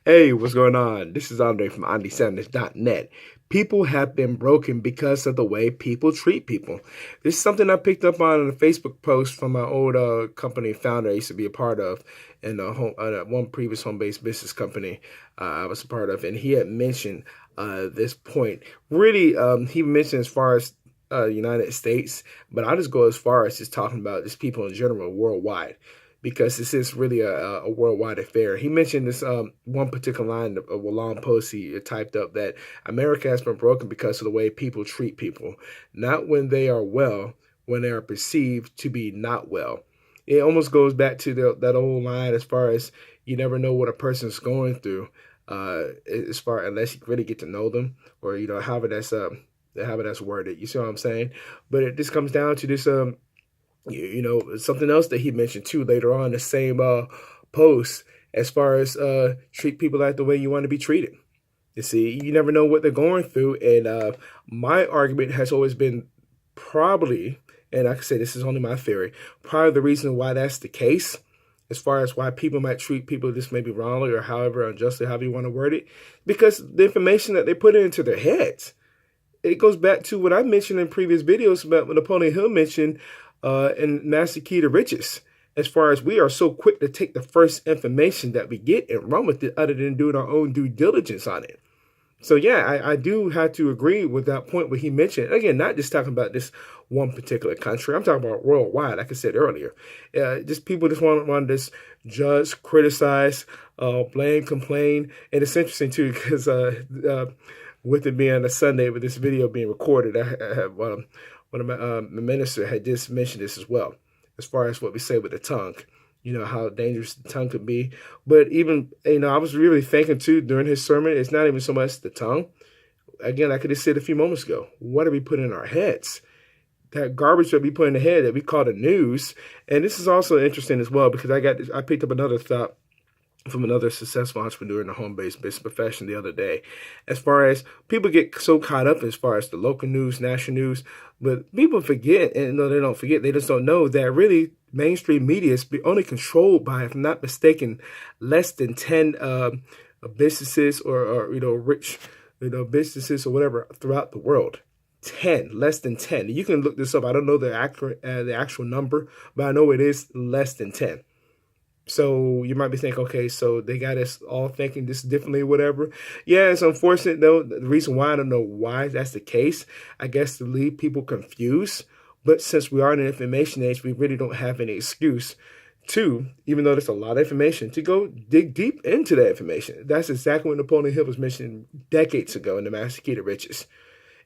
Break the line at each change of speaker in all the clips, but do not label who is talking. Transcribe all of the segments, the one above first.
Hey, what's going on? This is Andre from AndySanders.net. People have been broken because of the way people treat people. This is something I picked up on a Facebook post from my old company founder I used to be a part of in one previous home-based business company I was a part of. And he had mentioned this point. Really, he mentioned as far as United States, but I just go as far as just talking about just people in general worldwide, because this is really a worldwide affair. He mentioned this one particular line of a long post he typed up, that America has been broken because of the way people treat people, not when they are well, when they are perceived to be not well. It almost goes back to that old line as far as you never know what a person's going through, as far unless you really get to know them, or however that's worded. You see what I'm saying? But it just comes down to this something else that he mentioned too later on the same post, as far as treat people like the way you want to be treated. You see, you never know what they're going through. And my argument has always been, probably, and like I said, this is only my theory, probably the reason why that's the case, as far as why people might treat people this maybe wrongly or however unjustly, however you want to word it, because the information that they put into their heads. It goes back to what I mentioned in previous videos about what Napoleon Hill mentioned in Master Key to Riches, as far as we are so quick to take the first information that we get and run with it, other than doing our own due diligence on it. So yeah, I do have to agree with that point what he mentioned. Again, not just talking about this one particular country. I'm talking about worldwide, like I said earlier. Just people just want to just judge, criticize, blame, complain. And it's interesting too, because with it being a Sunday, with this video being recorded, I have one of my minister had just mentioned this as well, as far as what we say with the tongue, how dangerous the tongue could be. But even, I was really thinking too during his sermon, it's not even so much the tongue. Again, I could have said a few moments ago, what do we put in our heads? That garbage that we put in the head that we call the news. And this is also interesting as well, because I picked up another thought from another successful entrepreneur in the home-based business profession the other day, as far as people get so caught up as far as the local news, national news, but people forget, and no, they don't forget, they just don't know that really mainstream media is only controlled by, if I'm not mistaken, less than 10 businesses or rich businesses or whatever throughout the world. 10, less than 10. You can look this up. I don't know the actual number, but I know it is less than 10. So you might be thinking, okay, so they got us all thinking this differently, whatever. Yeah, it's unfortunate, though. The reason why, I don't know why that's the case. I guess to leave people confused. But since we are in an information age, we really don't have any excuse to, even though there's a lot of information, to go dig deep into that information. That's exactly what Napoleon Hill was mentioning decades ago in The Master Key to Riches.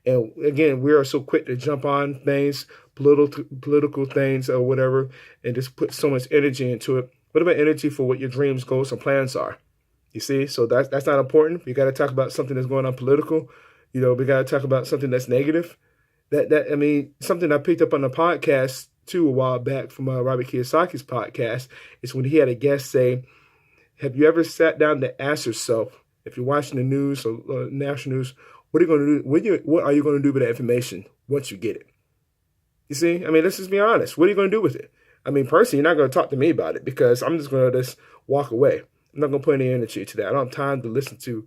And again, we are so quick to jump on things, political things or whatever, and just put so much energy into it. What about energy for what your dreams, goals, and plans are? You see, so that's not important. You got to talk about something that's going on political. We got to talk about something that's negative. Something I picked up on the podcast too a while back from Robert Kiyosaki's podcast is when he had a guest say, "Have you ever sat down to ask yourself, if you're watching the news or national news, what are you going to do? What are you going to do with that information once you get it?" You see, let's just be honest. What are you going to do with it? Personally, you're not going to talk to me about it, because I'm just going to just walk away. I'm not going to put any energy to that. I don't have time to listen to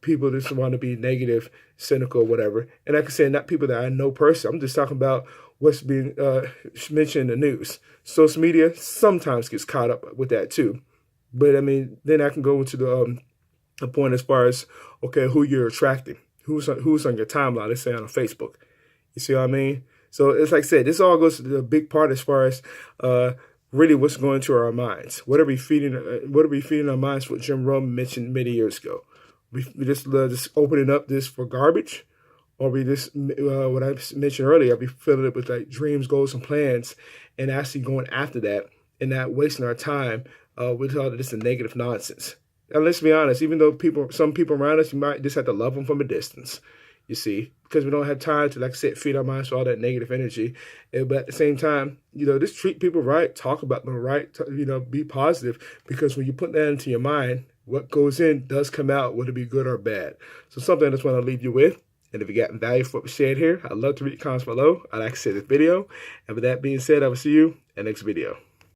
people that just want to be negative, cynical, whatever. And like I said, not people that I know personally. I'm just talking about what's being mentioned in the news. Social media sometimes gets caught up with that too. But then I can go into the point as far as, okay, who you're attracting, who's on your timeline, let's say on Facebook. You see what I mean? So it's like I said, this all goes to the big part as far as really what's going to our minds. What are we feeding our minds? What Jim Rohn mentioned many years ago. We just opening up this for garbage, or we just what I mentioned earlier, we filling it with like dreams, goals, and plans, and actually going after that and not wasting our time with all of this negative nonsense. And let's be honest, even though some people around us, you might just have to love them from a distance. You see, because we don't have time to, like I said, feed our minds with all that negative energy. But at the same time, just treat people right, talk about them right, be positive, because when you put that into your mind, what goes in does come out, whether it be good or bad. So something I just want to leave you with. And if you got value for what we shared here, I'd love to read comments below. I'd like to share this video. And with that being said, I will see you in the next video.